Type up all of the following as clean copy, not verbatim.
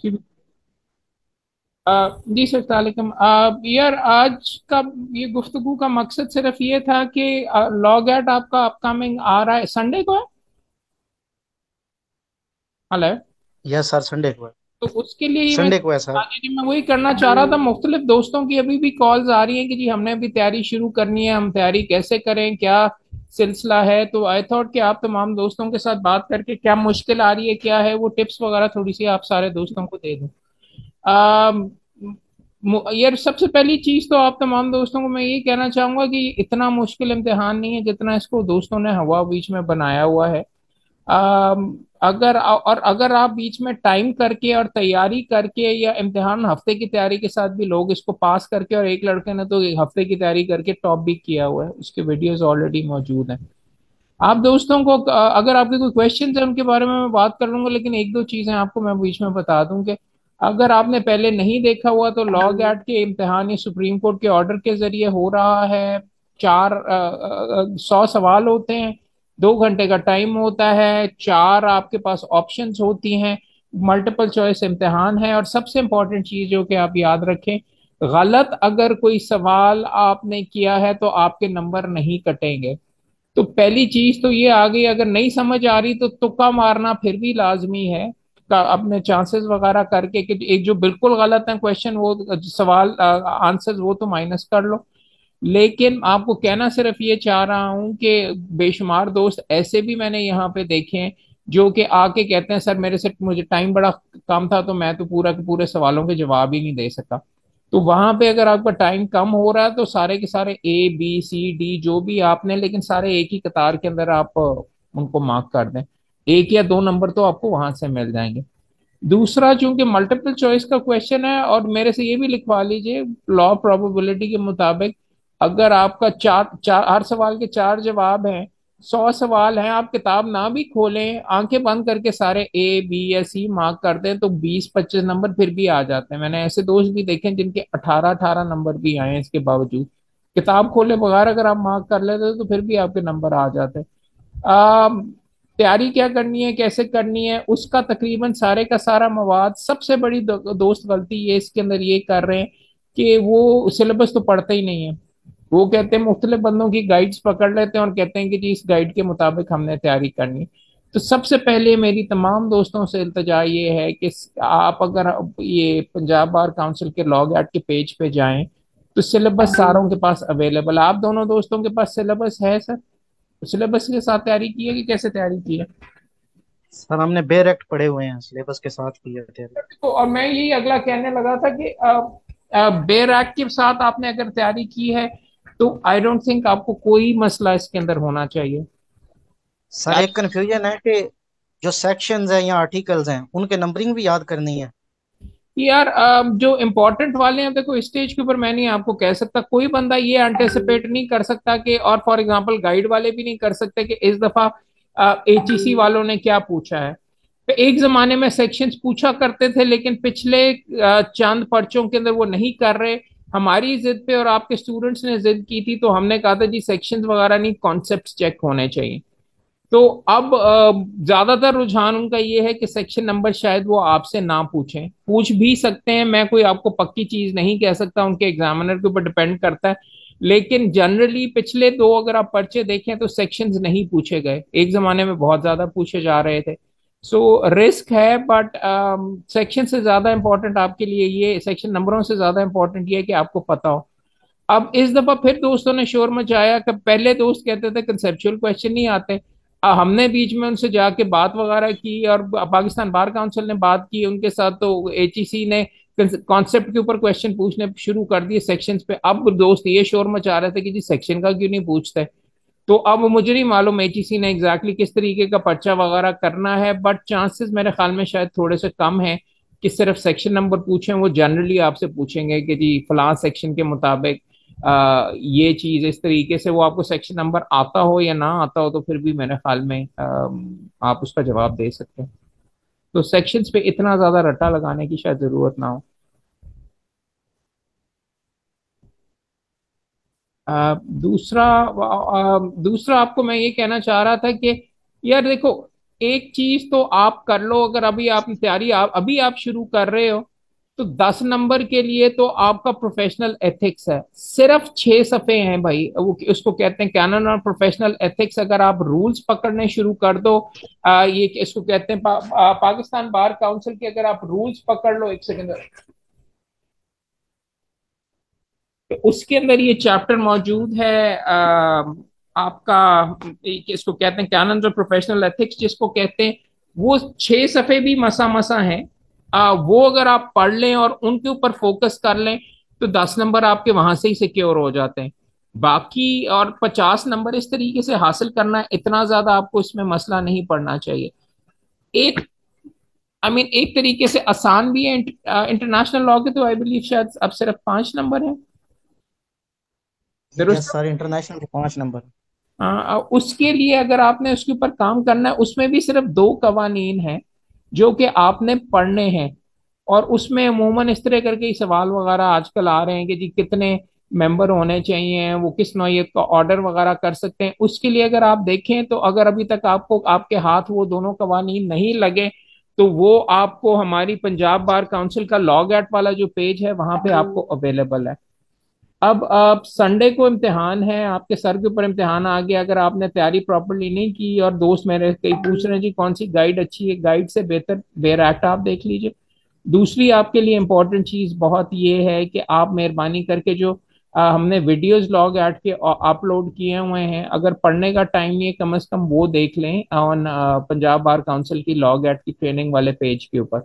उसकी भी। जी सर सलामकुम। यार आज का ये गुफ्तगू का मकसद सिर्फ ये था कि लॉग एट आपका अपकमिंग आ रहा है, संडे को है। हेलो। यस सर, संडे को है। तो उसके लिए ही मैं संडे को है सर। जी जी, मैं वही करना चाह रहा था। मुख्तलिफ दोस्तों की अभी भी कॉल्स आ रही हैं कि जी हमने अभी तैयारी शुरू करनी है, हम तैयारी कैसे करें, क्या सिलसिला है। तो आई थॉट कि आप तमाम दोस्तों के साथ बात करके क्या मुश्किल आ रही है, क्या है वो टिप्स वगैरह थोड़ी सी आप सारे दोस्तों को दे दूं। यार सबसे पहली चीज तो आप तमाम दोस्तों को मैं ये कहना चाहूंगा कि इतना मुश्किल इम्तिहान नहीं है जितना इसको दोस्तों ने हवा बीच में बनाया हुआ है। अगर आप बीच में टाइम करके और तैयारी करके, या इम्तिहान हफ्ते की तैयारी के साथ भी लोग इसको पास करके, और एक लड़के ने तो एक हफ्ते की तैयारी करके टॉप भी किया हुआ है, उसके वीडियोस ऑलरेडी मौजूद हैं। आप दोस्तों को अगर आपके कोई क्वेश्चन है उनके बारे में मैं बात कर लूंगा, लेकिन एक दो चीजें आपको मैं बीच में बता दूं कि अगर आपने पहले नहीं देखा हुआ तो लॉग एट के इम्तिहान ये सुप्रीम कोर्ट के ऑर्डर के जरिए हो रहा है। 100 सवाल होते हैं, 2 घंटे का टाइम होता है, चार आपके पास ऑप्शंस होती हैं, मल्टीपल चॉइस इम्तिहान है। और सबसे इंपॉर्टेंट चीज जो कि आप याद रखें, गलत अगर कोई सवाल आपने किया है तो आपके नंबर नहीं कटेंगे। तो पहली चीज तो ये आ गई, अगर नहीं समझ आ रही तो तुक्का मारना फिर भी लाजमी है, अपने चांसेस वगैरह करके कि एक जो बिल्कुल गलत है क्वेश्चन, वो सवाल आंसर वो तो माइनस कर लो। लेकिन आपको कहना सिर्फ ये चाह रहा हूं कि बेशुमार दोस्त ऐसे भी मैंने यहाँ पे देखे हैं जो कि आके कहते हैं सर मेरे से मुझे टाइम बड़ा कम था तो मैं तो पूरा के पूरे सवालों के जवाब ही नहीं दे सका। तो वहां पे अगर आपका टाइम कम हो रहा है तो सारे के सारे ए बी सी डी जो भी आपने, लेकिन सारे एक ही कतार के अंदर आप उनको मार्क कर दें। एक या दो नंबर तो आपको वहां से मिल जाएंगे। दूसरा, चूंकि मल्टीपल चॉइस का क्वेश्चन है, और मेरे से ये भी लिखवा लीजिए, लॉ प्रोबेबिलिटी के मुताबिक अगर आपका चार चार हर सवाल के चार जवाब हैं, 100 सवाल हैं, आप किताब ना भी खोलें, आंखें बंद करके सारे ए बी या सी मार्क कर दें तो 20-25 नंबर फिर भी आ जाते हैं। मैंने ऐसे दोस्त भी देखे हैं जिनके 18-18 नंबर भी आए हैं इसके बावजूद। किताब खोले बगैर अगर आप मार्क कर लेते हो तो फिर भी आपके नंबर आ जाते हैं। तैयारी क्या करनी है, कैसे करनी है, उसका तकरीबन सारे का सारा मवाद। सबसे बड़ी दोस्त गलती ये इसके अंदर ये कर रहे हैं कि वो सिलेबस तो पढ़ते ही नहीं है। वो कहते हैं, मुख्तलिफ बंदों की गाइड्स पकड़ लेते हैं और कहते हैं कि जी इस गाइड के मुताबिक हमने तैयारी करनी है। तो सबसे पहले मेरी तमाम दोस्तों से इल्तजा ये है कि आप अगर ये पंजाब बार काउंसिल के लॉग एट के पेज पे जाएं तो सिलेबस सारों के पास अवेलेबल। आप दोनों दोस्तों के पास सिलेबस है सर? सिलेबस के साथ तैयारी की है कि कैसे तैयारी की है? सर हमने बेरेक्ट पढ़े हुए हैं, सिलेबस के साथ की है तैयारी। तो और मैं यही अगला कहने लगा था कि बेरैक के साथ आपने अगर तैयारी की है तो आई डोंट थिंक आपको कोई मसला इसके अंदर होना चाहिए। सर एक कंफ्यूजन है कि जो सेक्शंस हैं या आर्टिकल्स हैं उनके नंबरिंग भी याद करनी है। यार जो इम्पोर्टेंट वाले हैं, देखो स्टेज के ऊपर मैं नहीं आपको कह सकता, कोई बंदा ये एंटिसिपेट नहीं कर सकता कि, और फॉर एग्जांपल गाइड वाले भी नहीं कर सकते कि इस दफा एचईसी वालों ने क्या पूछा है। तो एक जमाने में सेक्शंस पूछा करते थे, लेकिन पिछले चंद पर्चों के अंदर वो नहीं कर रहे। हमारी जिद पे और आपके स्टूडेंट्स ने जिद की थी तो हमने कहा था जी सेक्शंस वगैरह नहीं, कॉन्सेप्ट्स चेक होने चाहिए। तो अब ज्यादातर रुझान उनका ये है कि सेक्शन नंबर शायद वो आपसे ना पूछें, पूछ भी सकते हैं, मैं कोई आपको पक्की चीज नहीं कह सकता, उनके एग्जामिनर के ऊपर डिपेंड करता है। लेकिन जनरली पिछले दो अगर आप पर्चे देखें तो सेक्शंस नहीं पूछे गए, एक जमाने में बहुत ज्यादा पूछे जा रहे थे। सो रिस्क है, बट सेक्शन से ज्यादा इंपॉर्टेंट आपके लिए ये, सेक्शन नंबरों से ज्यादा इंपॉर्टेंट ये है कि आपको पता हो। अब इस दफा फिर दोस्तों ने शोर मचाया कि पहले दोस्त कहते थे कंसेप्चुअल क्वेश्चन नहीं आते। हमने बीच में उनसे जाके बात वगैरह की और पाकिस्तान बार काउंसिल ने बात की उनके साथ, तो एचईसी ने कॉन्सेप्ट के ऊपर क्वेश्चन पूछने शुरू कर दिए सेक्शंस पे। अब दोस्त ये शोर मचा रहे थे कि जी सेक्शन का क्यों नहीं पूछते। तो अब मुझे नहीं मालूम एचईसी ने एग्जैक्टली किस तरीके का पर्चा वगैरह करना है, बट चांसेस मेरे ख्याल में शायद थोड़े से कम है कि सिर्फ सेक्शन नंबर पूछें। वो जनरली आपसे पूछेंगे कि जी फलां सेक्शन के मुताबिक ये चीज इस तरीके से, वो आपको सेक्शन नंबर आता हो या ना आता हो तो फिर भी मेरे ख्याल में आप उसका जवाब दे सकते हैं। तो सेक्शंस पे इतना ज्यादा रट्टा लगाने की शायद जरूरत ना हो। दूसरा, दूसरा आपको मैं ये कहना चाह रहा था कि यार देखो, एक चीज तो आप कर लो, अगर अभी आप तैयारी अभी आप शुरू कर रहे हो, तो 10 नंबर के लिए तो आपका प्रोफेशनल एथिक्स है, सिर्फ 6 सफ़े हैं भाई, वो उसको कहते हैं कैनन और प्रोफेशनल एथिक्स। अगर आप रूल्स पकड़ने शुरू कर दो, ये इसको कहते हैं पाकिस्तान बार काउंसिल के, अगर आप रूल्स पकड़ लो, एक सेकंड, तो उसके अंदर ये चैप्टर मौजूद है, आपका इसको कहते हैं कैनन ऑफ प्रोफेशनल एथिक्स जिसको कहते हैं, वो 6 सफ़े भी मसा मसा हैं। वो अगर आप पढ़ लें और उनके ऊपर फोकस कर लें, तो 10 नंबर आपके वहां से ही सिक्योर हो जाते हैं। बाकी और 50 नंबर इस तरीके से हासिल करना, इतना ज्यादा आपको इसमें मसला नहीं पड़ना चाहिए। एक एक तरीके से आसान भी है। इंटरनेशनल लॉ के तो आई बिलीव शायद अब सिर्फ 5 नंबर है, यस दुरुस्त? सर, इंटरनेशनल के 5 नंबर। उसके लिए अगर आपने उसके ऊपर काम करना है, उसमें भी सिर्फ 2 कवानीन हैं जो कि आपने पढ़ने हैं। और उसमें अमूमन इस तरह करके ही सवाल वगैरह आजकल आ रहे हैं कि जी कितने मेंबर होने चाहिए, वो किस नौइयत का ऑर्डर वगैरह कर सकते हैं। उसके लिए अगर आप देखें, तो अगर अभी तक आपको आपके हाथ वो दोनों कवानीन नहीं लगे, तो वो आपको हमारी पंजाब बार काउंसिल का लॉग एट वाला जो पेज है वहां पे आपको अवेलेबल है। अब आप संडे को इम्तिहान है, आपके सर के ऊपर इम्तिहान आ गया, अगर आपने तैयारी प्रॉपरली नहीं की, और दोस्त मेरे कई पूछ रहे हैं जी कौन सी गाइड अच्छी है, गाइड से बेहतर बेर एक्ट आप देख लीजिए। दूसरी आपके लिए इम्पोर्टेंट चीज बहुत ये है कि आप मेहरबानी करके जो हमने वीडियोस लॉग ऐड के अपलोड किए हुए हैं, अगर पढ़ने का टाइम नहीं है, कम से कम वो देख लें ऑन पंजाब बार काउंसिल की लॉग ऐड की ट्रेनिंग वाले पेज के ऊपर।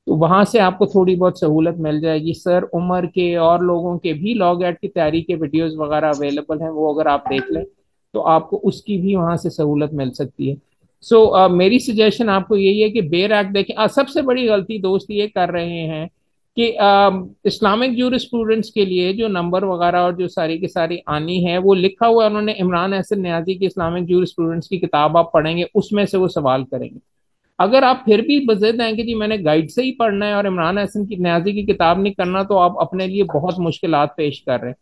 तो वहां से आपको थोड़ी बहुत सहूलत मिल जाएगी। सर उमर के और लोगों के भी लॉग एट की तैयारी के वीडियोस वगैरह अवेलेबल हैं, वो अगर आप देख लें तो आपको उसकी भी वहां से सहूलत मिल सकती है। मेरी सजेशन आपको यही है कि बेर एक्ट देखें। सबसे बड़ी गलती दोस्त ये कर रहे हैं कि इस्लामिक जूरिस्प्रूडेंस के लिए जो नंबर वगैरह और जो सारी की सारी आनी है, वो लिखा हुआ है उन्होंने, इमरान एहसन न्याजी की इस्लामिक जूरिस्प्रूडेंस की किताब आप पढ़ेंगे, उसमें से वो सवाल करेंगे। अगर आप फिर भी बज़िद हैं कि जी मैंने गाइड से ही पढ़ना है और इमरान हसन की न्याजी की किताब नहीं करना, तो आप अपने लिए बहुत मुश्किलात पेश कर रहे हैं।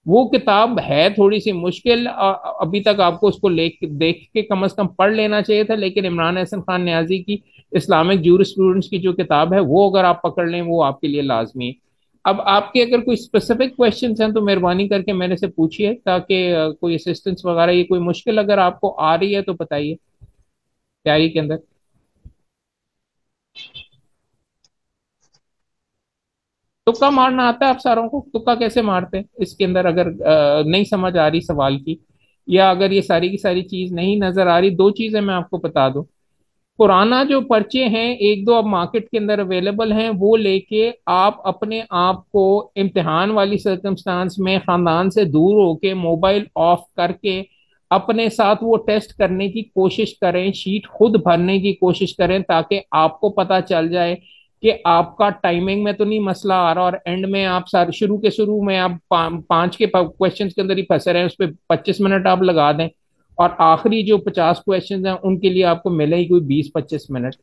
वो किताब है थोड़ी सी मुश्किल, अभी तक आपको उसको देख के कम से कम पढ़ लेना चाहिए था, लेकिन इमरान हसन खान न्याजी की इस्लामिक जूरिस्प्रूडेंस की जो किताब है, वो अगर आप पकड़ लें, वो आपके लिए लाजमी है। अब आपके अगर कोई स्पेसिफिक क्वेश्चंस हैं, तो मेहरबानी करके मेरे से पूछिए, ताकि कोई असिस्टेंस वगैरह, ये कोई मुश्किल अगर आपको आ रही है तो बताइए तैयारी के अंदर। तुक्का मारना आता है आप सारों को? तुक्का कैसे मारते हैं इसके अंदर, अगर नहीं समझ आ रही सवाल की, या अगर ये सारी की सारी चीज नहीं नजर आ रही, दो चीजें मैं आपको बता दूं। पुराना जो पर्चे हैं, एक दो अब मार्केट के अंदर अवेलेबल हैं, वो लेके आप अपने आप को इम्तिहान वाली सर्कमस्टांस में खानदान से दूर होके मोबाइल ऑफ करके अपने साथ वो टेस्ट करने की कोशिश करें, शीट खुद भरने की कोशिश करें, ताकि आपको पता चल जाए कि आपका टाइमिंग में तो नहीं मसला आ रहा, और एंड में आप सारे शुरू में आप 5 के क्वेश्चन के अंदर ही फंसे रहे हैं, उस पर 25 मिनट आप लगा दें, और आखिरी जो 50 क्वेश्चन हैं उनके लिए आपको मिले ही कोई 20-25 मिनट।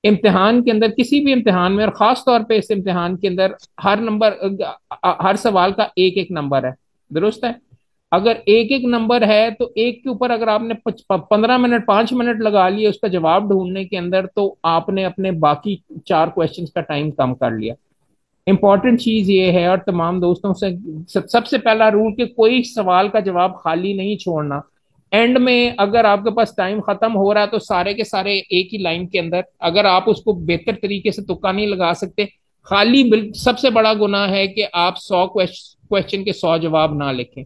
इम्तिहान के अंदर, किसी भी इम्तिहान में, और खास तौर पे इस इम्तिहान के अंदर, हर नंबर, हर सवाल का एक एक नंबर है, दुरुस्त है? अगर एक एक नंबर है, तो एक के ऊपर अगर आपने 15 मिनट 5 मिनट लगा लिए उसका जवाब ढूंढने के अंदर, तो आपने अपने बाकी 4 क्वेश्चन का टाइम कम कर लिया। इंपॉर्टेंट चीज ये है, और तमाम दोस्तों से सबसे पहला रूल, कि कोई सवाल का जवाब खाली नहीं छोड़ना। एंड में अगर आपके पास टाइम खत्म हो रहा है, तो सारे के सारे एक ही लाइन के अंदर, अगर आप उसको बेहतर तरीके से तुक्का नहीं लगा सकते, खाली सबसे बड़ा गुनाह है कि आप 100 क्वेश्चन के 100 जवाब ना लिखें।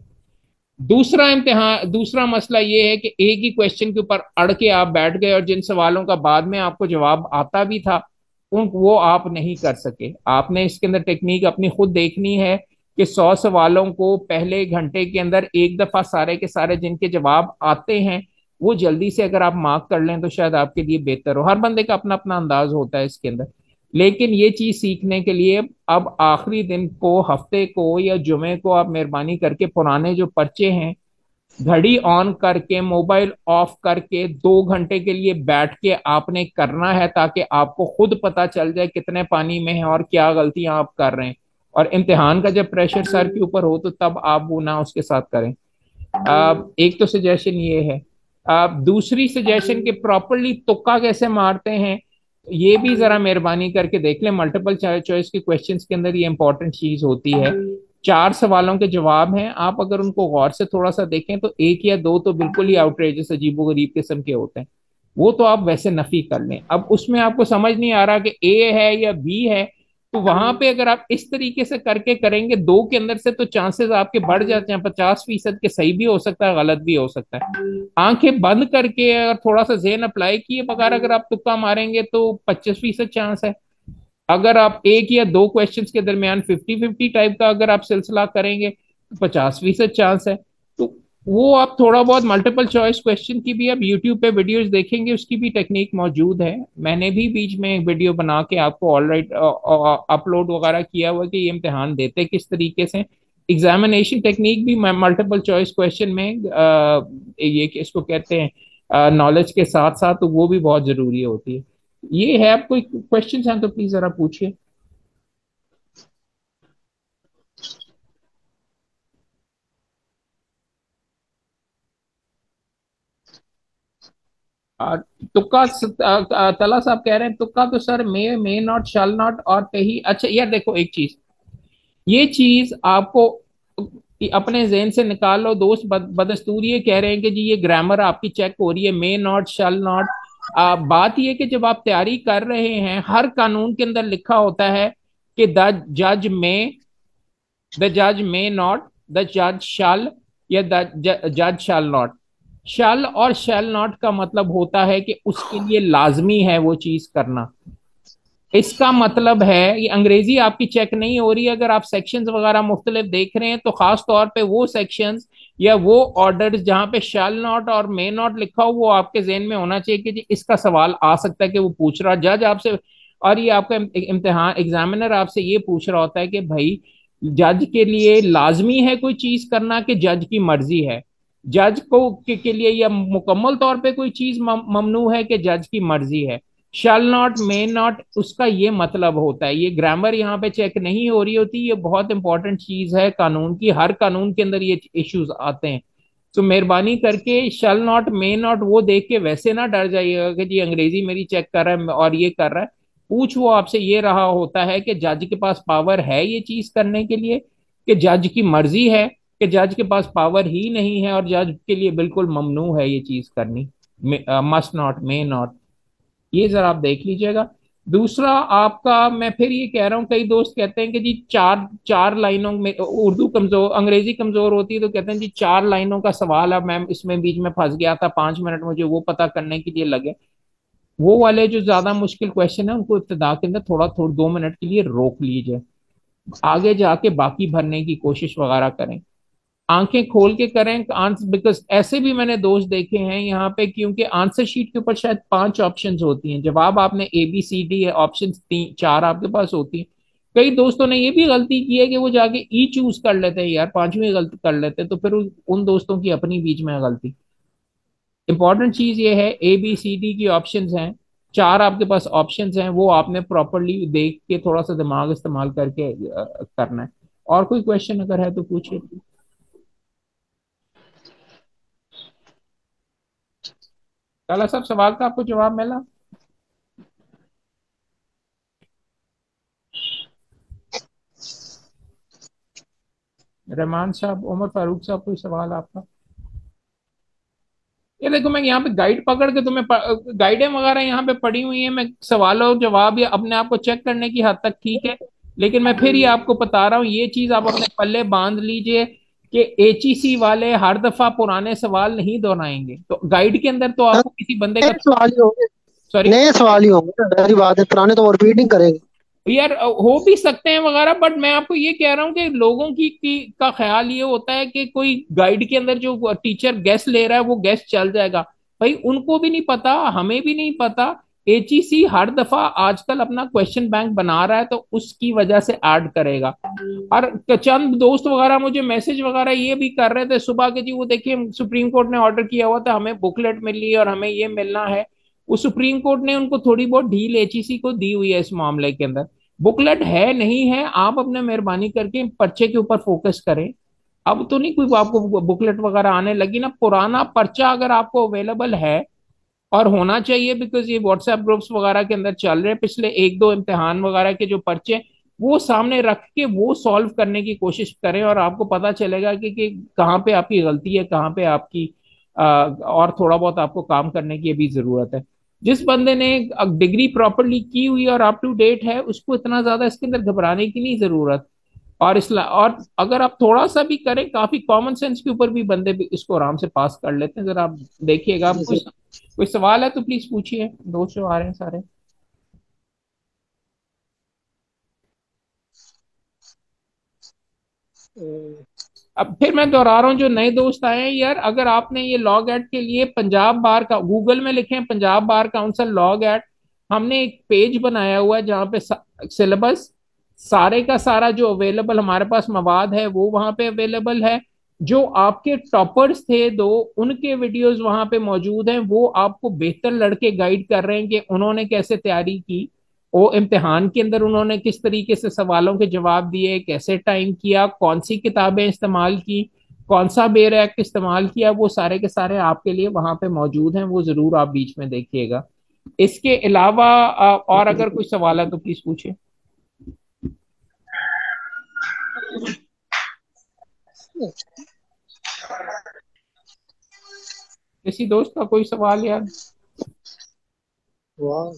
दूसरा मसला ये है कि एक ही क्वेश्चन के ऊपर अड़ के आप बैठ गए, और जिन सवालों का बाद में आपको जवाब आता भी था, उन वो आप नहीं कर सके। आपने इसके अंदर टेक्निक अपनी खुद देखनी है कि 100 सवालों को पहले घंटे के अंदर एक दफा सारे के सारे जिनके जवाब आते हैं, वो जल्दी से अगर आप मार्क कर लें, तो शायद आपके लिए बेहतर हो। हर बंदे का अपना अपना अंदाज होता है इसके अंदर, लेकिन ये चीज सीखने के लिए अब आखिरी दिन को, हफ्ते को या जुमे को, आप मेहरबानी करके पुराने जो पर्चे हैं, घड़ी ऑन करके मोबाइल ऑफ करके 2 घंटे के लिए बैठ के आपने करना है, ताकि आपको खुद पता चल जाए कितने पानी में है और क्या गलतियां आप कर रहे हैं। और इम्तिहान का जब प्रेशर सर के ऊपर हो, तो तब आप वो ना उसके साथ करें। एक तो सजेशन ये है। आप दूसरी सजेशन के प्रॉपरली तुक्का कैसे मारते हैं, ये भी जरा मेहरबानी करके देख लें। मल्टीपल चॉइस के क्वेश्चंस के अंदर ये इंपॉर्टेंट चीज होती है। चार सवालों के जवाब हैं, आप अगर उनको गौर से थोड़ा सा देखें तो एक या दो तो बिल्कुल ही आउटरेजस अजीबोगरीब किस्म के होते हैं, वो तो आप वैसे नफी कर लें। अब उसमें आपको समझ नहीं आ रहा कि ए है या बी है, तो वहां पे अगर आप इस तरीके से करके करेंगे दो के अंदर से, तो चांसेस आपके बढ़ जाते हैं 50% के। सही भी हो सकता है, गलत भी हो सकता है। आंखें बंद करके अगर थोड़ा सा जेन अप्लाई किए बगैर अगर आप तुक्का मारेंगे तो 25% चांस है। अगर आप एक या दो क्वेश्चंस के दरमियान 50-50 टाइप का अगर आप सिलसिला करेंगे तो 50% चांस है। तो वो आप थोड़ा बहुत मल्टीपल चॉइस क्वेश्चन की भी आप यूट्यूब पे वीडियोस देखेंगे, उसकी भी टेक्निक मौजूद है। मैंने भी बीच में एक वीडियो बना के आपको ऑलराइट अपलोड वगैरह किया हुआ कि ये इम्तिहान देते किस तरीके से। एग्जामिनेशन टेक्निक भी मल्टीपल चॉइस क्वेश्चन में ये इसको कहते हैं नॉलेज के साथ साथ, तो वो भी बहुत जरूरी होती है। ये है। आप कोई क्वेश्चन हैं तो प्लीज जरा पूछिए। आ, तुक्का तला साहब कह रहे हैं तुक्का तो sir may not shall not और कहीं। अच्छा यार देखो एक चीज, ये चीज आपको अपने जहन से निकाल लो। दोस्त बदस्तूर ये कह रहे हैं कि जी ये ग्रामर आपकी चेक हो रही है, मे नॉट शैल नॉट। बात ये कि जब आप तैयारी कर रहे हैं, हर कानून के अंदर लिखा होता है कि द जज मे नॉट, द जज शैल, या द जज शैल नॉट। शैल और शैल नॉट का मतलब होता है कि उसके लिए लाजमी है वो चीज करना। इसका मतलब है ये अंग्रेजी आपकी चेक नहीं हो रही है। अगर आप सेक्शंस वगैरह मुख्तलिफ देख रहे हैं तो खास तौर पे वो सेक्शंस या वो ऑर्डर्स जहां पे शैल नॉट और मे नॉट लिखा हो, वो आपके जहन में होना चाहिए कि जी इसका सवाल आ सकता है कि वो पूछ रहा जज आपसे। और ये आपका इम्तिहान एग्जामिनर आपसे ये पूछ रहा होता है कि भाई जज के लिए लाजमी है कोई चीज करना कि जज की मर्जी है। जज को के लिए या मुकम्मल तौर पे कोई चीज ममनू है कि जज की मर्जी है। शैल नॉट मे नॉट उसका ये मतलब होता है। ये ग्रामर यहाँ पे चेक नहीं हो रही होती, ये बहुत इंपॉर्टेंट चीज है कानून की। हर कानून के अंदर ये इश्यूज आते हैं। तो मेहरबानी करके शैल नॉट मे नॉट वो देख के वैसे ना डर जाइएगा कि जी अंग्रेजी मेरी चेक कर रहा है और ये कर रहा है। पूछ वो आपसे ये रहा होता है कि जज के पास पावर है ये चीज करने के लिए, कि जज की मर्जी है, कि जज के पास पावर ही नहीं है और जज के लिए बिल्कुल ममनू है ये चीज करनी। मस्ट नॉट, मे नॉट, ये जरा आप देख लीजिएगा। दूसरा आपका, मैं फिर ये कह रहा हूँ, कई दोस्त कहते हैं कि जी चार चार लाइनों में उर्दू कमजोर, अंग्रेजी कमजोर होती है, तो कहते हैं जी 4 लाइनों का सवाल है मैम, इसमें बीच में फंस गया था, 5 मिनट मुझे वो पता करने के लिए लगे। वो वाले जो ज्यादा मुश्किल क्वेश्चन है उनको इब्तिदा के अंदर थोड़ा थोड़ा 2 मिनट के लिए रोक लीजिए, आगे जाके बाकी भरने की कोशिश वगैरह करें। आंखें खोल के करें आंसर, बिकॉज ऐसे भी मैंने दोस्त देखे हैं यहाँ पे, क्योंकि आंसर शीट के ऊपर शायद 5 ऑप्शंस होती हैं, जवाब आपने ABCD है, ऑप्शन 3 4 आपके पास होती हैं। कई दोस्तों ने ये भी गलती की है कि वो जाके ई चूज कर लेते हैं, यार पांचवी गलती कर लेते हैं, तो फिर उन दोस्तों की अपनी बीच में गलती। इंपॉर्टेंट चीज ये है ABCD की ऑप्शंस हैं, 4 आपके पास ऑप्शंस हैं, वो आपने प्रॉपरली देख के थोड़ा सा दिमाग इस्तेमाल करके करना है। और कोई क्वेश्चन अगर है तो पूछिए। काला साहब सवाल का आपको जवाब मिला? रहमान साहब, उमर फारूक साहब, कोई सवाल आपका? ये देखो मैं यहाँ पे गाइड पकड़ के तुम्हें गाइडें वगैरह यहाँ पे पड़ी हुई हैं, मैं सवालों जवाब या अपने आप को चेक करने की हद तक ठीक है। लेकिन मैं फिर ये आपको बता रहा हूँ, ये चीज आप अपने पल्ले बांध लीजिए कि HEC वाले हर दफा पुराने सवाल नहीं दोहराएंगे। तो गाइड के अंदर तो आपको किसी बंदे नए का, सवाल ही होंगे। सॉरी नए सवाल ही होंगे ना, ऐसी बात है, पुराने तो वो रिपीट नहीं करेंगे। यार हो भी सकते हैं वगैरह, बट मैं आपको ये कह रहा हूँ कि लोगों की का ख्याल ये होता है कि कोई गाइड के अंदर जो टीचर गेस्ट ले रहा है वो गेस्ट चल जाएगा। भाई उनको भी नहीं पता, हमें भी नहीं पता। HEC हर दफा आजकल अपना क्वेश्चन बैंक बना रहा है, तो उसकी वजह से ऐड करेगा। और चंद दोस्त वगैरह मुझे मैसेज वगैरह ये भी कर रहे थे सुबह के, जी वो देखिए सुप्रीम कोर्ट ने ऑर्डर किया हुआ था, हमें बुकलेट मिली और हमें ये मिलना है। वो सुप्रीम कोर्ट ने उनको थोड़ी बहुत ढील HEC को दी हुई है इस मामले के अंदर। बुकलेट है नहीं है, आप अपने मेहरबानी करके पर्चे के ऊपर फोकस करें। अब तो नहीं कोई आपको बुकलेट वगैरह आने लगी ना, पुराना पर्चा अगर आपको अवेलेबल है, और होना चाहिए, बिकॉज ये व्हाट्सएप ग्रुप्स वगैरह के अंदर चल रहे हैं, पिछले एक दो इम्तिहान वगैरह के जो पर्चे, वो सामने रख के वो सॉल्व करने की कोशिश करें, और आपको पता चलेगा कि कहाँ पे आपकी गलती है, कहाँ पे आपकी और थोड़ा बहुत आपको काम करने की अभी जरूरत है। जिस बंदे ने डिग्री प्रॉपरली की हुई और अप टू डेट है, उसको इतना ज्यादा इसके अंदर घबराने की नहीं जरूरत। और अगर आप थोड़ा सा भी करें, काफी कॉमन सेंस के ऊपर भी बंदे भी इसको आराम से पास कर लेते हैं। जरा आप देखिएगा, आप जी कोई जी। कोई सवाल है तो प्लीज पूछिए, दोस्त जो आ रहे हैं सारे। अ, अब फिर मैं दोहरा रहा हूँ, जो नए दोस्त आए हैं यार, अगर आपने ये लॉग एड के लिए पंजाब बार का गूगल में लिखें, पंजाब बार काउंसिल लॉग एड, हमने एक पेज बनाया हुआ है जहाँ पे सिलेबस सारे का सारा जो अवेलेबल हमारे पास मवाद है वो वहाँ पे अवेलेबल है। जो आपके टॉपर्स थे दो, उनके वीडियोस वहाँ पे मौजूद हैं, वो आपको बेहतर लड़के गाइड कर रहे हैं कि उन्होंने कैसे तैयारी की, वो इम्तिहान के अंदर उन्होंने किस तरीके से सवालों के जवाब दिए, कैसे टाइम किया, कौन सी किताबें इस्तेमाल की, कौन सा बेरैक इस्तेमाल किया, वो सारे के सारे आपके लिए वहां पे मौजूद हैं, वो जरूर आप बीच में देखिएगा। इसके अलावा और अगर कोई सवाल है तो प्लीज पूछिए। किसी दोस्त का कोई सवाल यार? वाह।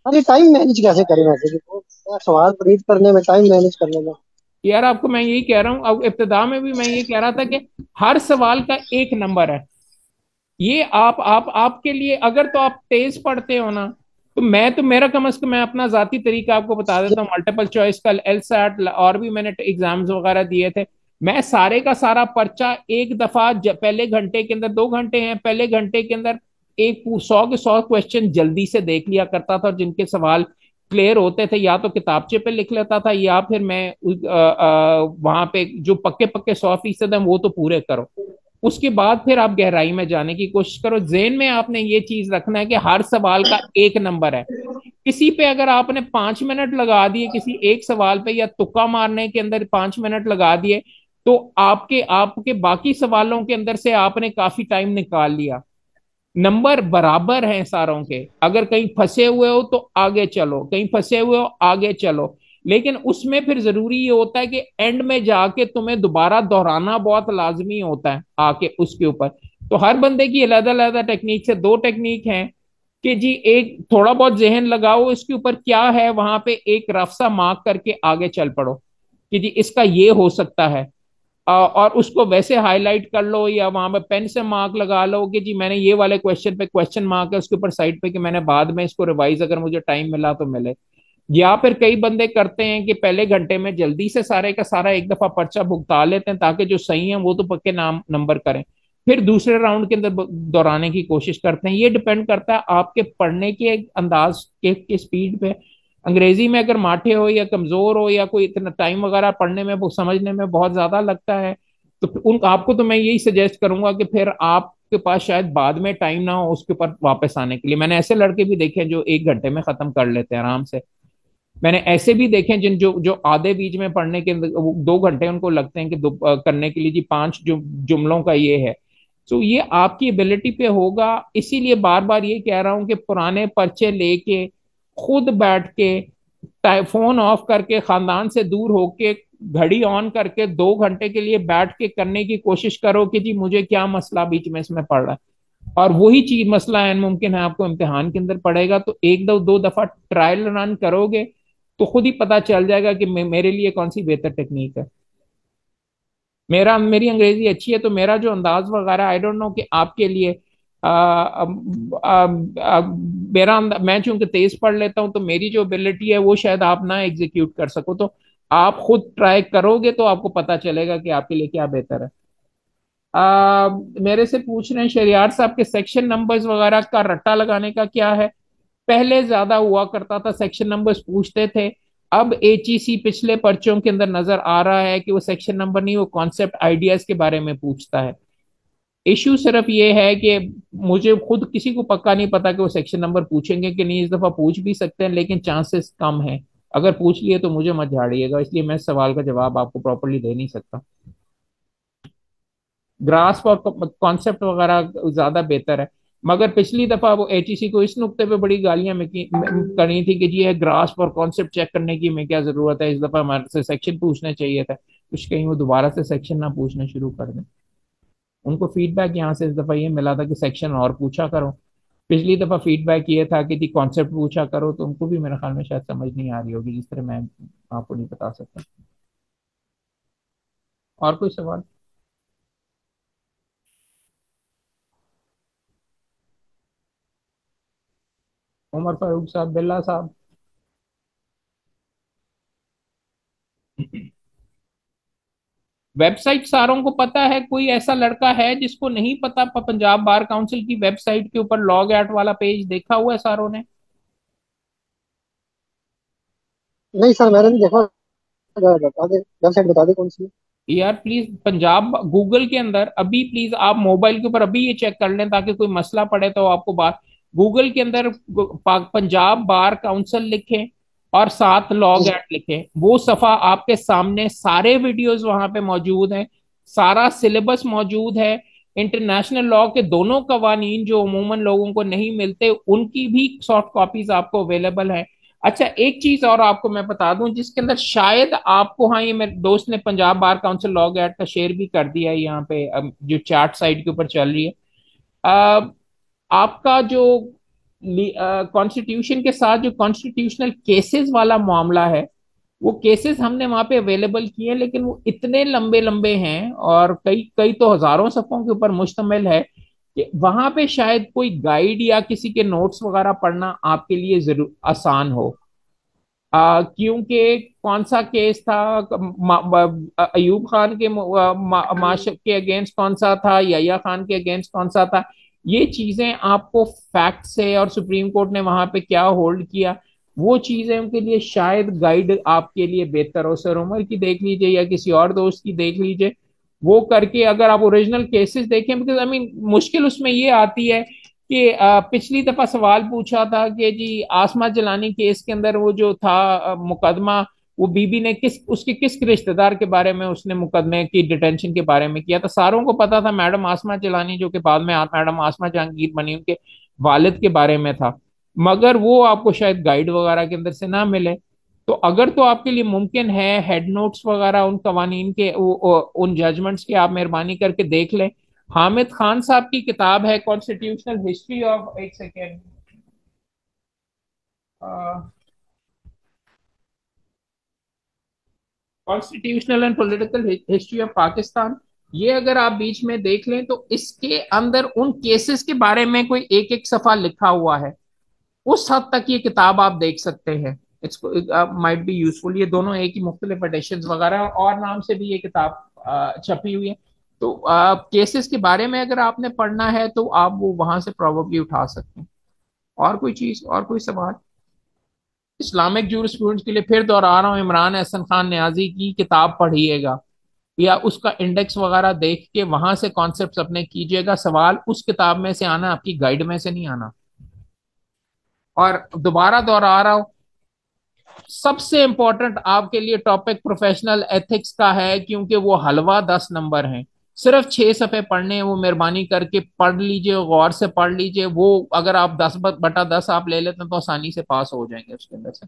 अरे टाइम मैनेज कैसे करें वैसे कि वो सवाल रीड करने में, टाइम मैनेज करने में। यार आपको मैं यही कह रहा हूँ, अब इब्तिदा में भी मैं ये कह रहा था कि हर सवाल का एक नंबर है। ये आप आपके लिए, अगर तो आप तेज पढ़ते हो ना, तो मैं तो मेरा कम से कम मैं अपना जाती तरीका आपको बता देता हूँ। मल्टीपल चॉइस का एलसैट और भी मैंने एग्जाम्स वगैरह दिए थे, मैं सारे का सारा पर्चा एक दफा पहले घंटे के अंदर, 2 घंटे हैं, पहले घंटे के अंदर एक 100 के 100 क्वेश्चन जल्दी से देख लिया करता था, और जिनके सवाल क्लियर होते थे या तो किताबचे पे लिख लेता था, या फिर मैं वहां पे जो पक्के पक्के 100% है वो तो पूरे करो। उसके बाद फिर आप गहराई में जाने की कोशिश करो। जेन में आपने ये चीज रखना है कि हर सवाल का एक नंबर है। किसी पे अगर आपने 5 मिनट लगा दिए किसी एक सवाल पे, या तुक्का मारने के अंदर 5 मिनट लगा दिए, तो आपके आपके बाकी सवालों के अंदर से आपने काफी टाइम निकाल लिया। नंबर बराबर हैं सारों के, अगर कहीं फंसे हुए हो तो आगे चलो, कहीं फंसे हुए हो आगे चलो। लेकिन उसमें फिर जरूरी ये होता है कि एंड में जाके तुम्हें दोबारा दोहराना बहुत लाजमी होता है आके उसके ऊपर। तो हर बंदे की अलग अलग टेक्निक से, दो टेक्निक हैं कि जी एक थोड़ा बहुत जहन लगाओ इसके ऊपर क्या है, वहां पे एक रफ सा मार्क करके आगे चल पड़ो कि जी इसका ये हो सकता है। और उसको वैसे हाईलाइट कर लो, या वहां पे पेन से मार्क लगा लो कि जी मैंने ये वाले क्वेश्चन पे क्वेश्चन मार्क है उसके ऊपर साइड पे, कि मैंने बाद में इसको रिवाइज अगर मुझे टाइम मिला तो मिले। या फिर कई बंदे करते हैं कि पहले घंटे में जल्दी से सारे का सारा एक दफा पर्चा भुगता लेते हैं, ताकि जो सही है वो तो पक्के नाम नंबर करें, फिर दूसरे राउंड के अंदर दोहराने की कोशिश करते हैं। ये डिपेंड करता है आपके पढ़ने के अंदाज के स्पीड पे। अंग्रेजी में अगर माठे हो या कमजोर हो, या कोई इतना टाइम वगैरह पढ़ने में वो समझने में बहुत ज्यादा लगता है, तो उन आपको तो मैं यही सजेस्ट करूंगा कि फिर आपके पास शायद बाद में टाइम ना हो उसके ऊपर वापस आने के लिए। मैंने ऐसे लड़के भी देखे हैं जो 1 घंटे में खत्म कर लेते हैं आराम से। मैंने ऐसे भी देखे हैं जिन जो जो आधे बीच में पढ़ने के 2 घंटे उनको लगते हैं कि करने के लिए जी 5 जुमलों का ये है। तो ये आपकी एबिलिटी पे होगा। इसीलिए बार बार ये कह रहा हूं कि पुराने पर्चे लेके खुद बैठ के फोन ऑफ करके खानदान से दूर होके घड़ी ऑन करके 2 घंटे के लिए बैठ के करने की कोशिश करो कि जी मुझे क्या मसला बीच में इसमें पड़ रहा है। और वही चीज मसला है मुमकिन है आपको इम्तिहान के अंदर पड़ेगा, तो एक दो दो दफा ट्रायल रन करोगे तो खुद ही पता चल जाएगा कि मेरे लिए कौन सी बेहतर टेक्निक है। मेरी अंग्रेजी अच्छी है, तो मेरा जो अंदाज वगैरह आई डोंट नो कि आपके लिए आ, आ, आ, आ, मैं चूंकि तेज पढ़ लेता हूँ, तो मेरी जो एबिलिटी है वो शायद आप ना एग्जीक्यूट कर सको। तो आप खुद ट्राई करोगे तो आपको पता चलेगा कि आपके लिए क्या बेहतर है। मेरे से पूछ रहे हैं शरियार साहब के सेक्शन नंबर्स वगैरह का रट्टा लगाने का क्या है। पहले ज्यादा हुआ करता था, सेक्शन नंबर्स पूछते थे। अब एचईसी पिछले पर्चों के अंदर नजर आ रहा है कि वो सेक्शन नंबर नहीं, वो कॉन्सेप्ट आइडियाज के बारे में पूछता है। इश्यू सिर्फ ये है कि मुझे खुद किसी को पक्का नहीं पता कि वो सेक्शन नंबर पूछेंगे कि नहीं। इस दफा पूछ भी सकते हैं लेकिन चांसेस कम है। अगर पूछ लिए तो मुझे मत झाड़िएगा, इसलिए मैं इस सवाल का जवाब आपको प्रॉपरली दे नहीं सकता। ग्रास्प और कॉन्सेप्ट वगैरह ज्यादा बेहतर है। मगर पिछली दफा वो एचईसी को इस नुक्ते पे बड़ी गालियां करनी थी कि जी ये ग्रास्प और कॉन्सेप्ट चेक करने की मैं क्या जरूरत है, इस दफा हमारे से सेक्शन पूछना चाहिए था, कुछ कहीं वो दोबारा से सेक्शन ना पूछना शुरू कर दें। उनको फीडबैक यहाँ से इस दफा ये मिला था कि सेक्शन और पूछा करो। पिछली दफा फीडबैक ये था कि जी कॉन्सेप्ट पूछा करो, तो उनको भी मेरे ख्याल में शायद समझ नहीं आ रही होगी जिस तरह मैं आपको नहीं बता सकता। और कोई सवाल? उमर फारूक साहब, बिल्ला साहब। वेबसाइट सारों को पता है, कोई ऐसा लड़का है जिसको नहीं पता? पंजाब बार काउंसिल की वेबसाइट के ऊपर लॉग आउट वाला पेज देखा हुआ है सारों ने? नहीं सर, मैंने नहीं देखा। बता दे, वेबसाइट बता दे कौन सी है। यार प्लीज, पंजाब गूगल के अंदर अभी प्लीज आप मोबाइल के ऊपर अभी ये चेक कर लें, ताकि कोई मसला पड़े तो आपको बात। गूगल के अंदर पंजाब बार काउंसिल लिखें और साथ जी लॉग जी। एट लिखें, वो सफा आपके सामने, सारे वीडियोस वहां पे मौजूद हैं, सारा सिलेबस मौजूद है। इंटरनेशनल लॉ के दोनों कवानीन जो अमूमन लोगों को नहीं मिलते, उनकी भी सॉफ्ट कॉपीज आपको अवेलेबल है। अच्छा, एक चीज और आपको मैं बता दूं जिसके अंदर शायद आपको, हाँ ये मेरे दोस्त ने पंजाब बार काउंसिल लॉग एड का शेयर भी कर दिया है यहाँ पे, जो चार्ट साइट के ऊपर चल रही है। अ, आपका जो कॉन्स्टिट्यूशन के साथ जो कॉन्स्टिट्यूशनल केसेस वाला मामला है, वो केसेस हमने वहां पे अवेलेबल किए हैं, लेकिन वो इतने लंबे लंबे हैं और कई कई तो हजारों सफ़ों के ऊपर मुश्तमिल है कि वहां पे शायद कोई गाइड या किसी के नोट्स वगैरह पढ़ना आपके लिए जरूर आसान हो। क्योंकि कौन सा केस था, अयूब खान के माशक के अगेंस्ट कौन सा था, यहिया खान के अगेंस्ट कौन सा था, ये चीजें आपको फैक्ट से, और सुप्रीम कोर्ट ने वहां पे क्या होल्ड किया, वो चीजें उनके लिए शायद गाइड आपके लिए बेहतर हो। सर उमर की देख लीजिए या किसी और दोस्त की देख लीजिए, वो करके अगर आप ओरिजिनल केसेस देखें, बिकॉज आई मीन मुश्किल उसमें ये आती है कि पिछली दफा सवाल पूछा था कि जी आसमा जलानी केस के अंदर वो जो था मुकदमा, वो बीबी ने किस उसके किस रिश्तेदार के बारे में उसने मुकदमे की डिटेंशन के बारे में किया था। सारों को पता था मैडम आसमा जलानी, जो कि बाद में मैडम आसमा जहांगीर बनी, उनके वालिद के बारे में था। मगर वो आपको शायद गाइड वगैरह के अंदर से ना मिले। तो अगर तो आपके लिए मुमकिन है, हेड नोट्स वगैरह उन कवानीन के उन जजमेंट्स के आप मेहरबानी करके देख लें। हामिद खान साहब की किताब है कॉन्स्टिट्यूशनल हिस्ट्री ऑफ, एक second, constitutional and political history of Pakistan. ये अगर आप बीच में देख लें तो इसके अंदर उन केसेस के बारे में कोई एक एक सफा लिखा हुआ है। उस हद तक ये किताब आप देख सकते हैं। It's might be useful. ये दोनों एक ही मुख्तलिफ एडिशन वगैरह और नाम से भी ये किताब छपी हुई है। तो केसेस के बारे में अगर आपने पढ़ना है तो आप वो वहां से प्रोबेबली उठा सकते हैं। और कोई चीज, और कोई सवाल? इस्लामिक जूरिस्प्रूडेंस के लिए फिर दोहरा रहा हूँ, इमरान एहसन खान न्याजी की किताब पढ़िएगा, या उसका इंडेक्स वगैरह देख के वहां से कॉन्सेप्ट्स अपने कीजिएगा। सवाल उस किताब में से आना, आपकी गाइड में से नहीं आना। और दोबारा दोहरा रहा हूँ, सबसे इंपॉर्टेंट आपके लिए टॉपिक प्रोफेशनल एथिक्स का है, क्योंकि वो हलवा 10 नंबर हैं। सिर्फ 6 सफ़े पढ़ने हैं, वो मेहरबानी करके पढ़ लीजिए, गौर से पढ़ लीजिए। वो अगर आप 10/10 आप ले लेते हैं तो आसानी से पास हो जाएंगे उसके अंदर से।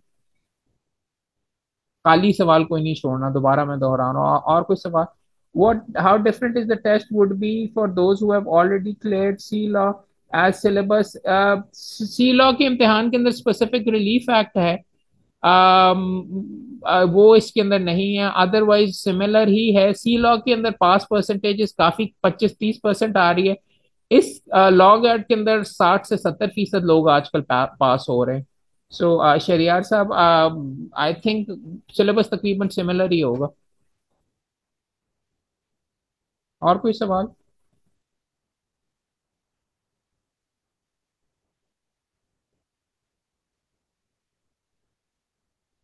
खाली सवाल कोई नहीं छोड़ना, दोबारा मैं दोहरा रहा हूँ। और कोई सवाल? what how different is the test would be for those who have already cleared C law as syllabus? C law के इम्तिहान के अंदर स्पेसिफिक रिलीफ एक्ट है, वो इसके अंदर नहीं है। अदरवाइज सिमिलर ही है। सी लॉ के अंदर पास परसेंटेजेस काफी 25-30% आ रही है। इस लॉ गार्ड के अंदर 60 से 70% लोग आजकल पास हो रहे हैं। सो शरियार साहब, आई थिंक सिलेबस तकरीबन सिमिलर ही होगा। और कोई सवाल?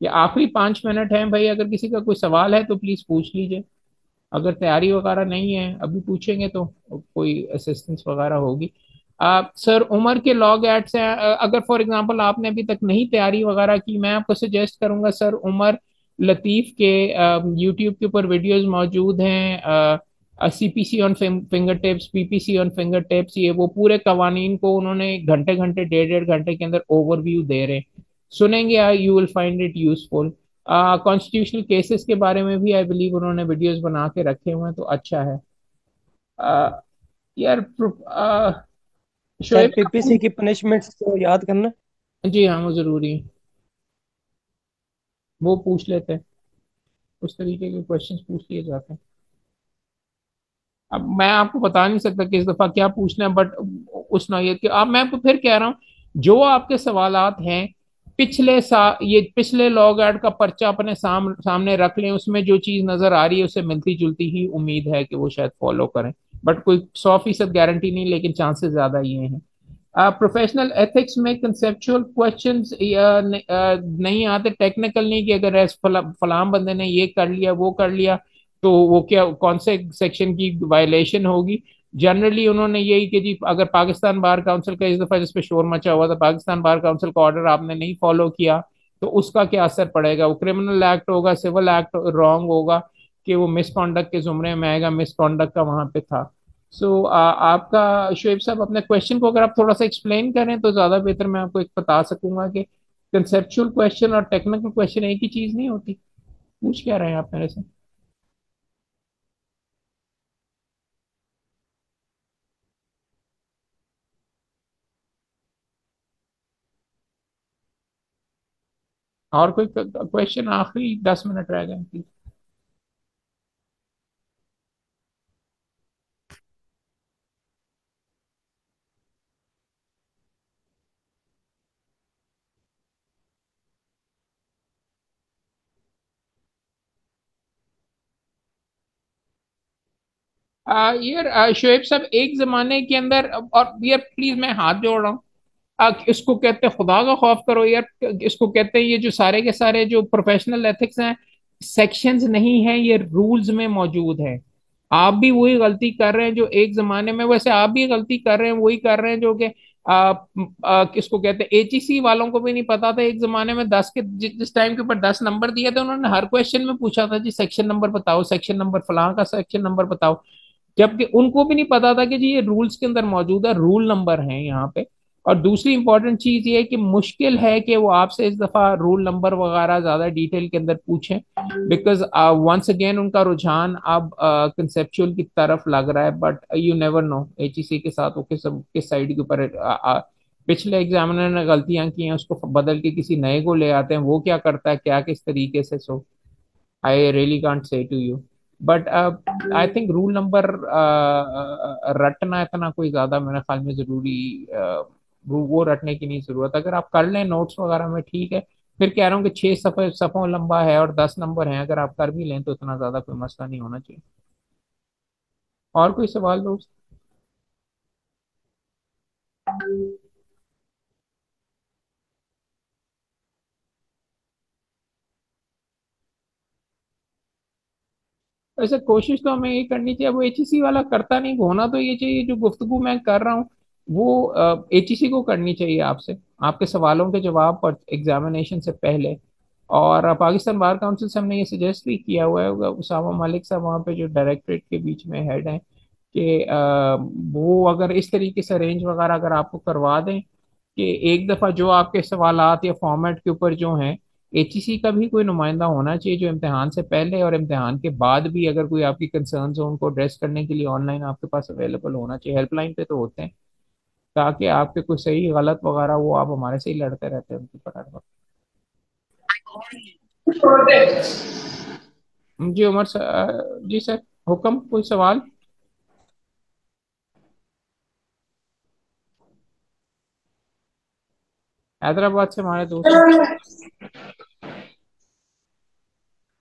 ये आखिरी 5 मिनट हैं भाई, अगर किसी का कोई सवाल है तो प्लीज पूछ लीजिए। अगर तैयारी वगैरह नहीं है, अभी पूछेंगे तो कोई असिस्टेंस वगैरह होगी। सर उमर के लॉग एड्स हैं, अगर फॉर एग्जांपल आपने अभी तक नहीं तैयारी वगैरह की, मैं आपको सजेस्ट करूंगा सर उमर लतीफ के यूट्यूब के ऊपर वीडियोस मौजूद हैं। CPC on finger tips, PPC on finger tips, ये वो पूरे कवानीन को उन्होंने घंटे घंटे, डेढ़ डेढ़ घंटे के अंदर ओवरव्यू दे रहे हैं। सुनेंगे, you will find it useful. Constitutional cases के बारे में भी आई बिलीव उन्होंने वीडियोस बना के रखे हुए हैं, तो अच्छा है। यार सर शोएब पीपीसी साहब। की पनिशमेंट्स को याद करना। जी हाँ, वो जरूरी है, वो पूछ लेते हैं, उस तरीके के क्वेश्चंस पूछ लिए जाते हैं। अब मैं आपको बता नहीं सकता कि इस दफा क्या पूछना है, बट उस नौयत के, अब मैं आपको फिर कह रहा हूँ, जो आपके सवालात हैं, ये पिछले लॉग एड का पर्चा अपने सामने रख लें, उसमें जो चीज नजर आ रही है उससे मिलती जुलती ही उम्मीद है कि वो शायद फॉलो करें। बट कोई 100% गारंटी नहीं, लेकिन चांसेस ज्यादा ये हैं। प्रोफेशनल एथिक्स में कंसेप्चुअल क्वेश्चंस नहीं आते, टेक्निकल नहीं, कि अगर फलाम बंदे ने ये कर लिया वो कर लिया तो वो क्या, कौन से सेक्शन की वायलेशन होगी। जनरली उन्होंने यही कि जी अगर पाकिस्तान बार काउंसिल का इस दफा जिस पे शोर मचा हुआ था, पाकिस्तान बार काउंसिल का ऑर्डर आपने नहीं फॉलो किया तो उसका क्या असर पड़ेगा, वो क्रिमिनल एक्ट होगा, सिविल एक्ट रॉन्ग होगा, कि वो मिसकॉन्डक्ट के जुमरे में आएगा, मिसकॉन्डक्ट का वहां पे था। सो आपका शोएब साहब अपने क्वेश्चन को अगर आप थोड़ा सा एक्सप्लेन करें तो ज्यादा बेहतर, मैं आपको एक बता सकूंगा कि कंसेप्चुअल क्वेश्चन और टेक्निकल क्वेश्चन एक ही चीज नहीं होती। पूछ क्या रहे हैं आप मेरे से? और कोई क्वेश्चन? आखिरी 10 मिनट रह गए प्लीज। यार शोएब साहब, एक जमाने के अंदर, और यार प्लीज मैं हाथ जोड़ रहा हूँ, इसको कहते हैं खुदा का खौफ करो यार, इसको कहते हैं ये जो सारे के सारे जो प्रोफेशनल एथिक्स हैं, सेक्शंस नहीं है, ये रूल्स में मौजूद है। आप भी वही गलती कर रहे हैं जो एक जमाने में, वैसे आप भी गलती कर रहे हैं, वही कर रहे हैं जो कि किसको कहते हैं, एचईसी वालों को भी नहीं पता था एक जमाने में, जिस टाइम के ऊपर 10 नंबर दिए थे, उन्होंने हर क्वेश्चन में पूछा था जी सेक्शन नंबर बताओ, सेक्शन नंबर, फलां का सेक्शन नंबर बताओ। जबकि उनको भी नहीं पता था कि जी ये रूल्स के अंदर मौजूद है, रूल नंबर है यहाँ पे। और दूसरी इंपॉर्टेंट चीज ये है कि मुश्किल है कि वो आपसे इस दफा रूल नंबर वगैरह ज्यादा डिटेल के अंदर पूछें, बिकॉज वंस अगेन उनका रुझान अब कंसेप्चुअल की तरफ लग रहा है। But you never know HEC के साथ वो किस साइड के ऊपर पिछले एग्जामिनर ने गलतियां की हैं, उसको बदल के किसी नए को ले आते हैं, वो क्या करता है क्या किस तरीके से, so I really can't say to you. But I think rule number रटना इतना कोई ज्यादा मेरे ख्याल में जरूरी, वो रटने की नहीं जरूरत, अगर आप कर लें नोट्स वगैरह में ठीक है। फिर कह रहा हूँ कि 6 सफ़ों लंबा है और 10 नंबर हैं, अगर आप कर भी लें तो इतना ज्यादा कोई मसला नहीं होना चाहिए। और कोई सवाल दोस्त? वैसे कोशिश तो हमें ये करनी चाहिए, वो एचईसी वाला करता नहीं, होना तो ये चाहिए, जो गुफ्तगू मैं कर रहा हूँ वो एचईसी को करनी चाहिए आपसे, आपके सवालों के जवाब पर एग्जामिनेशन से पहले। और पाकिस्तान बार काउंसिल से हमने ये सजेस्ट भी किया हुआ है, उसामा मलिक साहब वहाँ पे जो डायरेक्टरेट के बीच में हेड हैं, कि वो अगर इस तरीके से रेंज वगैरह अगर आपको करवा दें कि एक दफा जो आपके सवालात या फॉर्मेट के ऊपर जो हैं, एचईसी का भी कोई नुमाइंदा होना चाहिए जो इम्तिहान से पहले और इम्तिहान के बाद भी अगर कोई आपकी कंसर्न्स हो उनको एड्रेस करने के लिए ऑनलाइन आपके पास अवेलेबल होना चाहिए, हेल्पलाइन पे तो होते हैं, ताकि आपके कोई सही गलत वगैरह वो आप हमारे से ही लड़ते रहते हैं उनके ऊपर हर वक्त। जी उमर सर, जी सर, हुक्म, कोई सवाल? हैदराबाद से हमारे दोस्त हैं।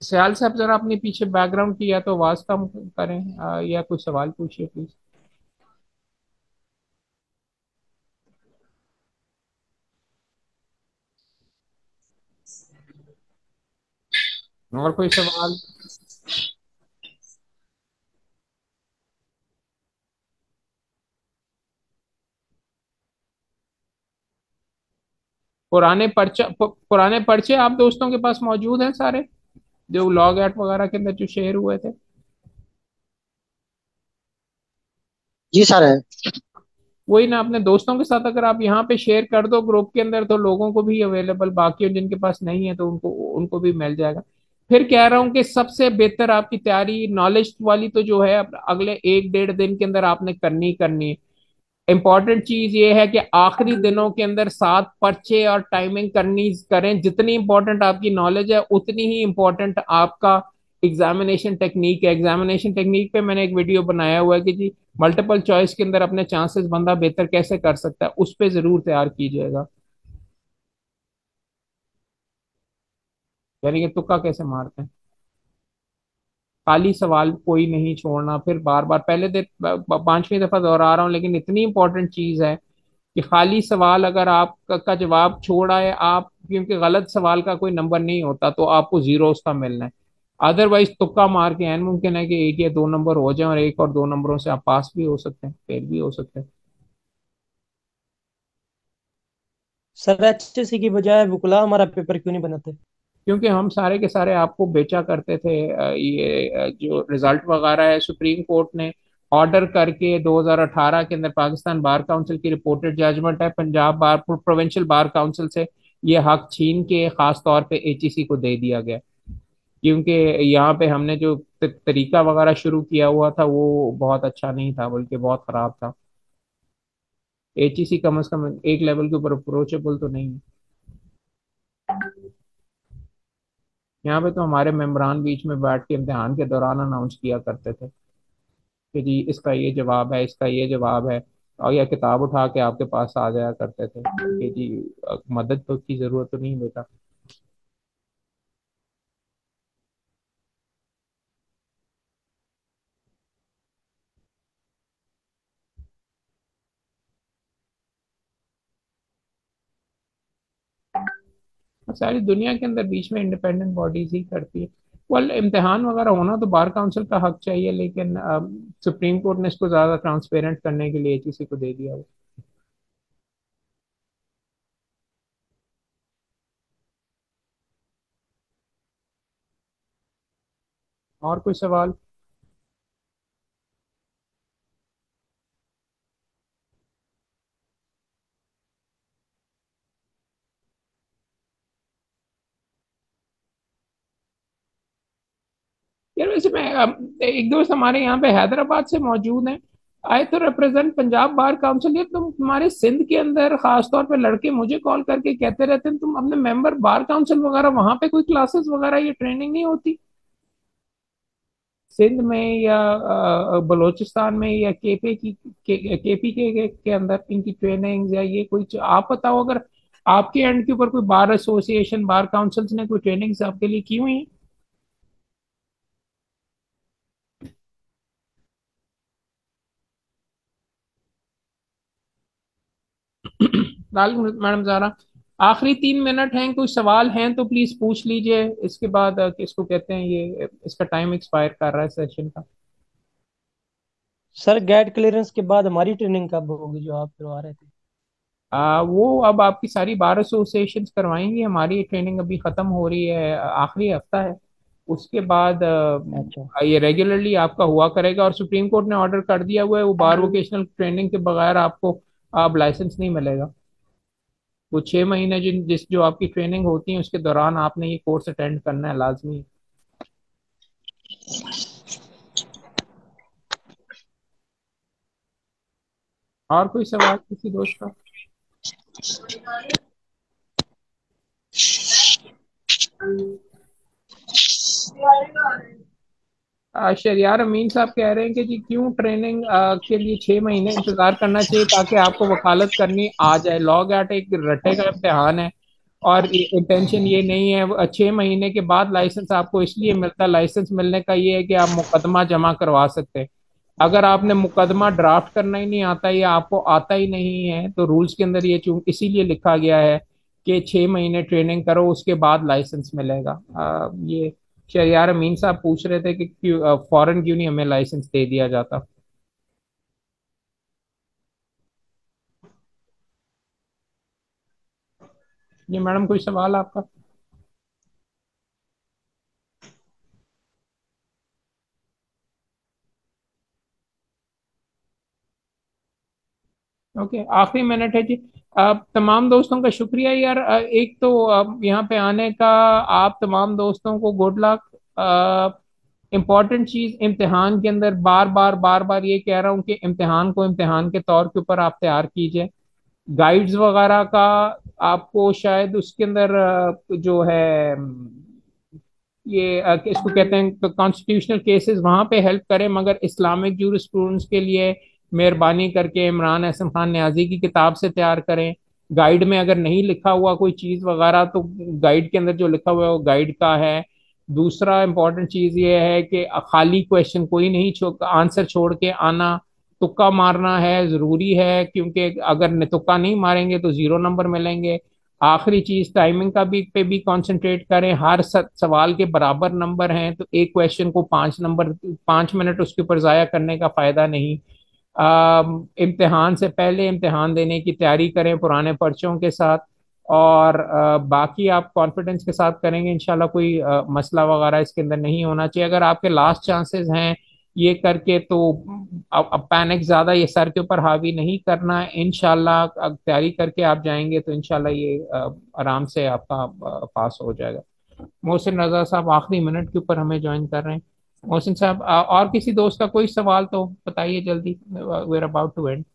सयाल साहब जरा अपने पीछे बैकग्राउंड की या तो आवाज कम करें, या कोई सवाल पूछिए प्लीज। और कोई सवाल? पुराने पर्चे आप दोस्तों के पास मौजूद हैं सारे, जो लॉग एट वगैरह के अंदर जो शेयर हुए थे? जी सर है। वही ना, अपने दोस्तों के साथ अगर आप यहाँ पे शेयर कर दो ग्रुप के अंदर, तो लोगों को भी अवेलेबल, बाकी जिनके पास नहीं है तो उनको उनको भी मिल जाएगा। फिर कह रहा हूँ कि सबसे बेहतर आपकी तैयारी नॉलेज वाली तो जो है अगले 1 डेढ़ दिन के अंदर आपने करनी ही करनी है। इंपॉर्टेंट चीज ये है कि आखिरी दिनों के अंदर 7 पर्चे और टाइमिंग करनी करें। जितनी इंपॉर्टेंट आपकी नॉलेज है उतनी ही इंपॉर्टेंट आपका एग्जामिनेशन टेक्निक है। एग्जामिनेशन टेक्निक पे मैंने एक वीडियो बनाया हुआ है कि जी मल्टीपल चॉइस के अंदर अपने चांसेस बंदा बेहतर कैसे कर सकता है, उस पे जरूर तैयार कीजिएगा। यानी कि तुक्का कैसे मारते हैं, खाली सवाल कोई नहीं छोड़ना। फिर बार बार, पहले 5वीं दफा दोहरा रहा हूँ, लेकिन इतनी इंपॉर्टेंट चीज है कि खाली सवाल अगर आपका का जवाब छोड़ा है आप, क्योंकि गलत सवाल का कोई नंबर नहीं होता, तो आपको जीरो उसका मिलना है। अदरवाइज तुक्का मार के एन मुमकिन है कि 1 या 2 नंबर हो जाए, और 1 और 2 नंबरों से आप पास भी हो सकते हैं, फेल भी हो सकते हैं। सर HSC की बजाय वुकला हमारा पेपर क्यों नहीं बनाते? क्योंकि हम सारे के सारे आपको बेचा करते थे। जो रिजल्ट वगैरह है, सुप्रीम कोर्ट ने ऑर्डर करके 2018 के अंदर पाकिस्तान बार काउंसिल की रिपोर्टेड जजमेंट है, पंजाब बार प्रोविंशियल बार काउंसिल से ये हक छीन के खास तौर पे एचईसी को दे दिया गया। क्योंकि यहाँ पे हमने जो तरीका वगैरह शुरू किया हुआ था वो बहुत अच्छा नहीं था, बल्कि बहुत खराब था। एचईसी कम से कम एक लेवल के ऊपर अप्रोचेबल तो नहीं है। यहाँ पे तो हमारे मेम्बरान बीच में बैठ के इम्तिहान के दौरान अनाउंस किया करते थे कि जी इसका ये जवाब है, इसका ये जवाब है, और या किताब उठा के आपके पास आ जाया करते थे कि जी मदद तो की जरूरत तो नहीं बेटा। सारी दुनिया के अंदर बीच में इंडिपेंडेंट बॉडीज ही करती है। वेल, इम्तिहान वगैरह होना तो बार काउंसिल का हक चाहिए, लेकिन सुप्रीम कोर्ट ने इसको ज्यादा ट्रांसपेरेंट करने के लिए एचईसी को दे दिया है। और कोई सवाल? यार वैसे मैं एक दोस्त हमारे यहाँ पे हैदराबाद से मौजूद हैं, आए तो रिप्रेजेंट पंजाब बार काउंसिल। ये तुम तुम्हारे सिंध के अंदर खासतौर पे लड़के मुझे कॉल करके कहते रहते हैं तुम अपने मेंबर बार काउंसिल वगैरह, वहां पे कोई क्लासेस वगैरह या ट्रेनिंग नहीं होती सिंध में या बलूचिस्तान में या केपी के अंदर इनकी ट्रेनिंग, या ये कोई आप बताओ अगर आपके एंड के ऊपर कोई बार एसोसिएशन बार काउंसिल्स ने कोई ट्रेनिंग्स आपके लिए की हुई हैं? लाल मैडम ज़ारा, आखिरी 3 मिनट हैं, कोई सवाल हैं तो प्लीज पूछ लीजिए। इसके बाद किसको कहते हैं, ये इसका टाइम एक्सपायर कर रहा है सेशन का। सर गेट क्लियरेंस के बाद हमारी ट्रेनिंग कब होगी जो आप करवा रहे थे? वो अब आपकी सारी बार एसोसिएशंस करवाएंगी, हमारी ट्रेनिंग अभी खत्म हो रही है, आखिरी हफ्ता है। उसके बाद अच्छा। ये रेगुलरली आपका हुआ करेगा, और सुप्रीम कोर्ट ने ऑर्डर कर दिया हुआ है वो बार वोकेशनल ट्रेनिंग के बगैर आपको अब लाइसेंस नहीं मिलेगा। वो 6 महीने जो आपकी ट्रेनिंग होती है उसके दौरान आपने ये कोर्स अटेंड करना है, लाजमी। और कोई सवाल किसी दोस्त का? शरियार अमीन साहब कह रहे हैं कि जी क्यों ट्रेनिंग के लिए 6 महीने इंतजार करना चाहिए ताकि आपको वकालत करनी आ जाए। लॉग एट एक रटे का इम्तिहान है, और इंटेंशन ये नहीं है। 6 महीने के बाद लाइसेंस आपको इसलिए मिलता है, लाइसेंस मिलने का ये है कि आप मुकदमा जमा करवा सकते हैं। अगर आपने मुकदमा ड्राफ्ट करना ही नहीं आता या आपको आता ही नहीं है, तो रूल्स के अंदर ये चूं इसीलिए लिखा गया है कि 6 महीने ट्रेनिंग करो उसके बाद लाइसेंस मिलेगा। ये शहरियार अमीन साहब पूछ रहे थे कि क्यों फॉरेन क्यों नहीं हमें लाइसेंस दे दिया जाता। जी मैडम, कोई सवाल आपका? ओके, आखिरी मिनट है जी। तमाम दोस्तों का शुक्रिया यार। एक तो यहाँ पे आने का, आप तमाम दोस्तों को गुड लक। इम्पॉर्टेंट चीज, इम्तिहान के अंदर बार बार बार बार ये कह रहा हूँ कि इम्तिहान को इम्तिहान के तौर के ऊपर आप तैयार कीजिए। गाइड्स वगैरह का आपको शायद उसके अंदर जो है ये इसको कहते हैं कॉन्स्टिट्यूशनल केसेस, वहां पे हेल्प करें, मगर इस्लामिक जूरिस्प्रूडेंस के लिए मेहरबानी करके इमरान एहसन खान न्याजी की किताब से तैयार करें। गाइड में अगर नहीं लिखा हुआ कोई चीज वगैरह तो गाइड के अंदर जो लिखा हुआ है वो गाइड का है। दूसरा इंपॉर्टेंट चीज ये है कि खाली क्वेश्चन कोई नहीं आंसर छोड़ के आना। तुक्का मारना है जरूरी है, क्योंकि अगर तुक्का नहीं मारेंगे तो 0 नंबर मिलेंगे। आखिरी चीज, टाइमिंग का भी पे भी कंसंट्रेट करें। हर सवाल के बराबर नंबर हैं, तो एक क्वेश्चन को 5 नंबर, 5 मिनट उसके ऊपर जाया करने का फायदा नहीं। इम्तिहान से पहले इम्तिहान देने की तैयारी करें पुराने पर्चों के साथ। और बाकी आप कॉन्फिडेंस के साथ करेंगे इंशाल्लाह, कोई मसला वगैरह इसके अंदर नहीं होना चाहिए। अगर आपके लास्ट चांसेस हैं ये करके, तो अब पैनिक ज्यादा ये सर के ऊपर हावी नहीं करना है। इंशाल्लाह तैयारी करके आप जाएंगे तो इंशाल्लाह ये आराम से आपका पास हो जाएगा। मोहसिन रजा साहब आखिरी मिनट के ऊपर हमें ज्वाइन कर रहे हैं। मोहसिन साहब, और किसी दोस्त का कोई सवाल तो बताइए जल्दी, we are about to and.